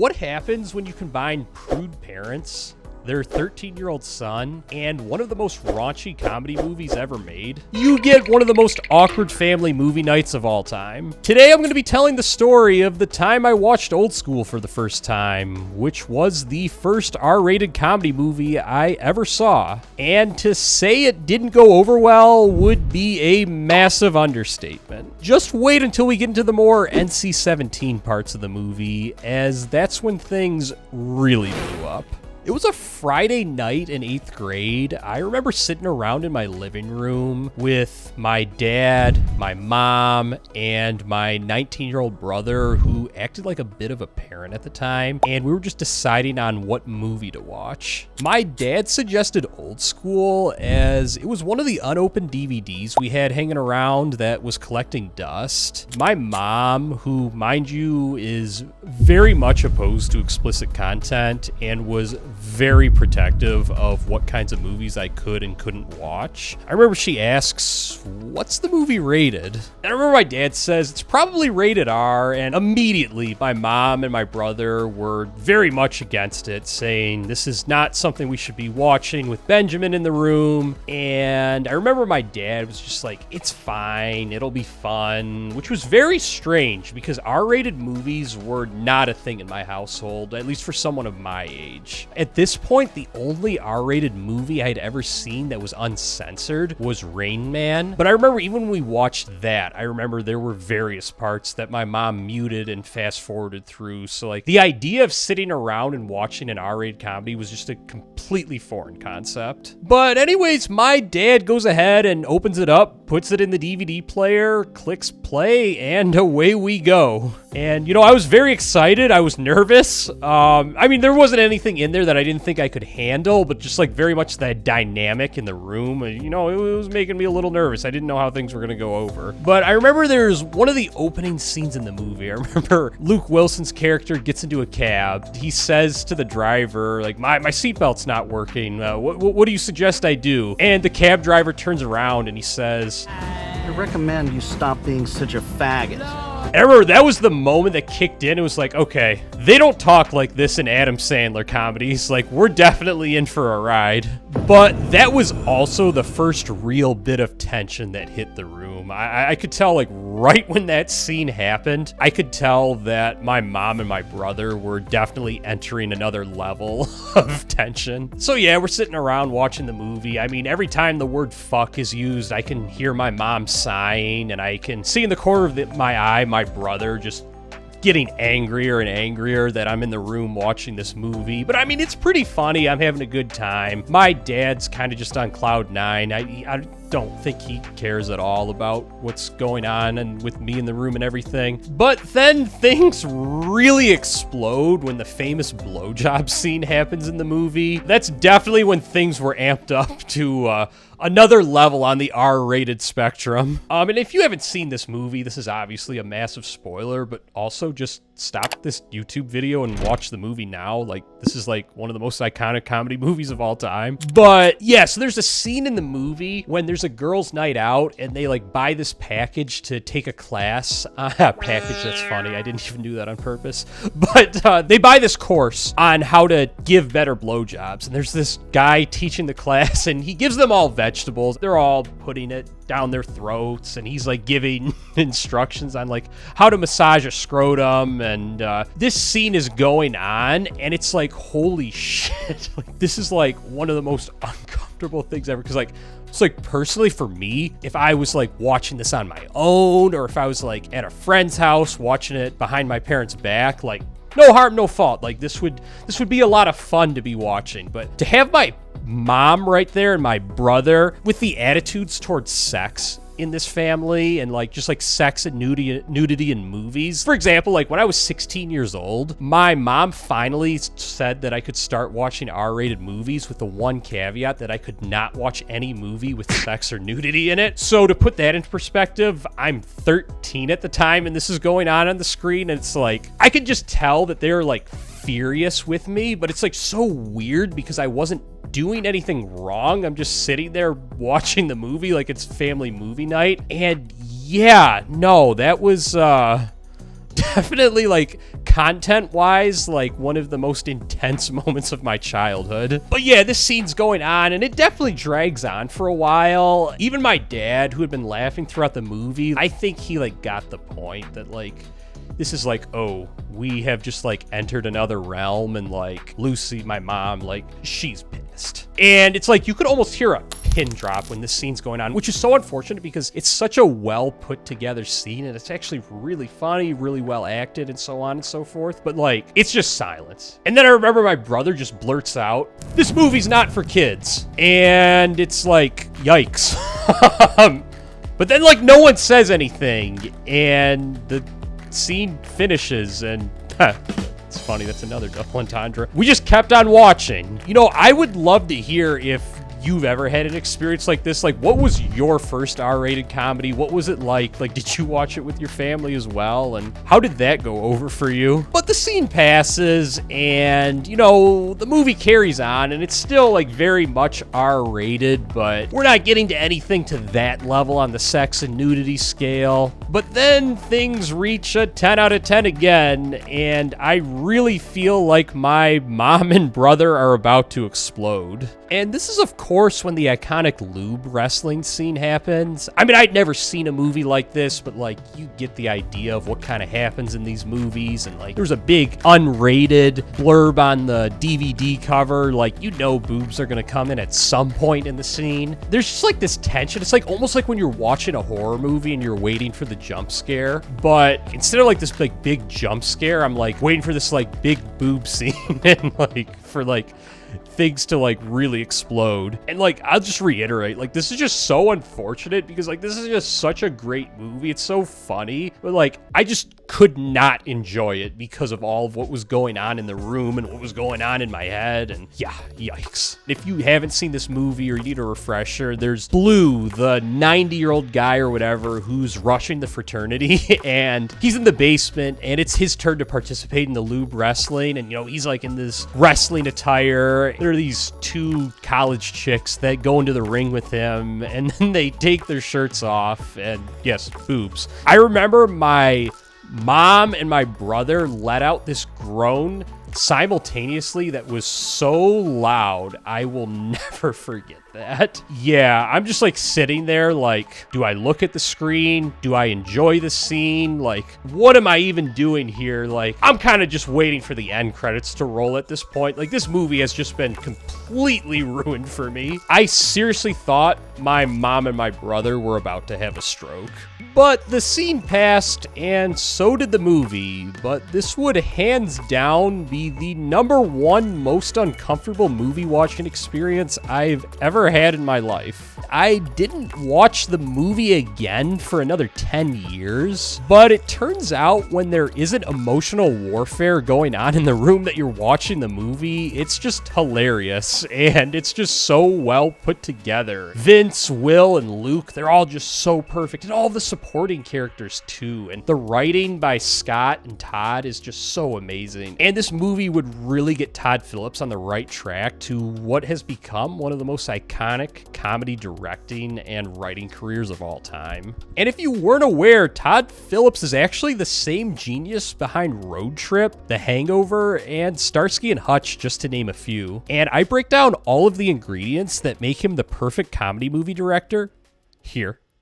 What happens when you combine prude parents, their 13-year-old son, and one of the most raunchy comedy movies ever made? You get one of the most awkward family movie nights of all time. Today I'm going to be telling the story of the time I watched Old School for the first time, which was the first R-rated comedy movie I ever saw. And to say it didn't go over well would be a massive understatement. Just wait until we get into the more NC-17 parts of the movie, as that's when things really blew up. It was a Friday night in 8th grade. I remember sitting around in my living room with my dad, my mom, and my 19-year-old brother, who acted like a bit of a parent at the time, and we were just deciding on what movie to watch. My dad suggested Old School, as it was one of the unopened DVDs we had hanging around that was collecting dust. My mom, who, mind you, is very much opposed to explicit content and was very protective of what kinds of movies I could and couldn't watch. I remember she asks, "What's the movie rated?" And I remember my dad says it's probably rated R, and immediately my mom and my brother were very much against it, saying this is not something we should be watching with Benjamin in the room. And I remember my dad was just like, "It's fine, it'll be fun," which was very strange because R-rated movies were not a thing in my household, at least for someone of my age. At this point, the only R-rated movie I had ever seen that was uncensored was Rain Man. But I remember even when we watched that, I remember there were various parts that my mom muted and fast-forwarded through. So, like, the idea of sitting around and watching an R-rated comedy was just a completely foreign concept. But anyways, my dad goes ahead and opens it up, puts it in the DVD player, clicks play, and away we go. And, you know, I was very excited. I was nervous. I mean, there wasn't anything in there that I didn't think I could handle, but just like very much that dynamic in the room, you know, it was making me a little nervous. I didn't know how things were going to go over. But I remember there's one of the opening scenes in the movie. I remember Luke Wilson's character gets into a cab. He says to the driver, like, my seatbelt's not working. What do you suggest I do? And the cab driver turns around and he says, "I recommend you stop being such a faggot." Error, that was the moment that kicked in. It was like, okay, they don't talk like this in Adam Sandler comedies. Like, we're definitely in for a ride. But that was also the first real bit of tension that hit the room. I could tell, like, right when that scene happened, I could tell that my mom and my brother were definitely entering another level of tension. So yeah, we're sitting around watching the movie. I mean, every time the word fuck is used, I can hear my mom sighing, and I can see in the corner of my eye my brother just getting angrier and angrier that I'm in the room watching this movie. But I mean, it's pretty funny. I'm having a good time. My dad's kind of just on cloud nine. I don't think he cares at all about what's going on and with me in the room and everything. But then things really explode when the famous blowjob scene happens in the movie. That's definitely when things were amped up to another level on the R-rated spectrum. And if you haven't seen this movie, this is obviously a massive spoiler, but also just stop this YouTube video and watch the movie now. Like, this is like one of the most iconic comedy movies of all time. But yeah, so there's a scene in the movie when there's a girls' night out and they like buy this package to take a class. Package, that's funny. I didn't even do that on purpose. But they buy this course on how to give better blowjobs. And there's this guy teaching the class and he gives them all vegetables. They're all putting it down their throats and he's like giving instructions on like how to massage a scrotum. And this scene is going on and it's like, holy shit. Like, this is like one of the most uncomfortable things ever. Cause like, it's like personally for me, if I was like watching this on my own or if I was like at a friend's house watching it behind my parents' back, like no harm, no fault. Like this would be a lot of fun to be watching. But to have my mom right there and my brother with the attitudes towards sex in this family and like just like sex and nudity in movies. For example, like when I was 16 years old, my mom finally said that I could start watching R-rated movies with the one caveat that I could not watch any movie with sex or nudity in it. So to put that into perspective, I'm 13 at the time and this is going on the screen and it's like, I could just tell that they're like furious with me, but it's like so weird because I wasn't doing anything wrong. I'm just sitting there watching the movie like it's family movie night. And yeah, no, that was definitely like content-wise, like one of the most intense moments of my childhood. But yeah, this scene's going on, and it definitely drags on for a while. Even my dad, who had been laughing throughout the movie, I think he like got the point that like, this is like, oh, we have just like entered another realm, and like Lucy, my mom, like she's pissed. And it's like, you could almost hear a pin drop when this scene's going on, which is so unfortunate because it's such a well put together scene, and it's actually really funny, really well acted, and so on and so forth. But like, it's just silence. And then I remember my brother just blurts out, "This movie's not for kids." And it's like, yikes. But then like no one says anything, and the scene finishes, and it's funny, that's another double entendre. We just kept on watching. You know, I would love to hear if you've ever had an experience like this. Like, what was your first R-rated comedy? What was it like? Like, did you watch it with your family as well? And how did that go over for you? But the scene passes, and, you know, the movie carries on, and it's still, like, very much R-rated, but we're not getting to anything to that level on the sex and nudity scale. But then things reach a 10 out of 10 again, and I really feel like my mom and brother are about to explode. And this is, of course, when the iconic lube wrestling scene happens. I mean, I'd never seen a movie like this, but, like, you get the idea of what kind of happens in these movies. And, like, there's a big unrated blurb on the DVD cover. Like, you know boobs are going to come in at some point in the scene. There's just, like, this tension. It's, like, almost like when you're watching a horror movie and you're waiting for the jump scare. But instead of, like, this, like, big jump scare, I'm, like, waiting for this, like, big boob scene and, like, for, like, things to like really explode. And like, I'll just reiterate, like, this is just so unfortunate because like, this is just such a great movie. It's so funny, but like, I just could not enjoy it because of all of what was going on in the room and what was going on in my head. And yeah, yikes. If you haven't seen this movie or you need a refresher, there's Blue, the 90-year-old guy or whatever who's rushing the fraternity and he's in the basement and it's his turn to participate in the lube wrestling. And you know, he's like in this wrestling attire. There are these two college chicks that go into the ring with him and then they take their shirts off and yes, boobs. I remember my mom and my brother let out this groan simultaneously that was so loud. I will never forget that. Yeah, I'm just like sitting there like, do I look at the screen? Do I enjoy the scene? Like, what am I even doing here? Like, I'm kind of just waiting for the end credits to roll at this point. Like, this movie has just been completely ruined for me. I seriously thought my mom and my brother were about to have a stroke. But the scene passed, and so did the movie. But this would hands down be the #1 most uncomfortable movie watching experience I've ever had in my life. I didn't watch the movie again for another 10 years, but it turns out when there isn't emotional warfare going on in the room that you're watching the movie, it's just hilarious, and it's just so well put together. Vince, Will, and Luke, they're all just so perfect, and all the supporting characters too, and the writing by Scott and Todd is just so amazing. And this movie would really get Todd Phillips on the right track to what has become one of the most iconic comedy directing and writing careers of all time. And if you weren't aware, Todd Phillips is actually the same genius behind Road Trip, The Hangover, and Starsky and Hutch, just to name a few. And I break down all of the ingredients that make him the perfect comedy movie director here.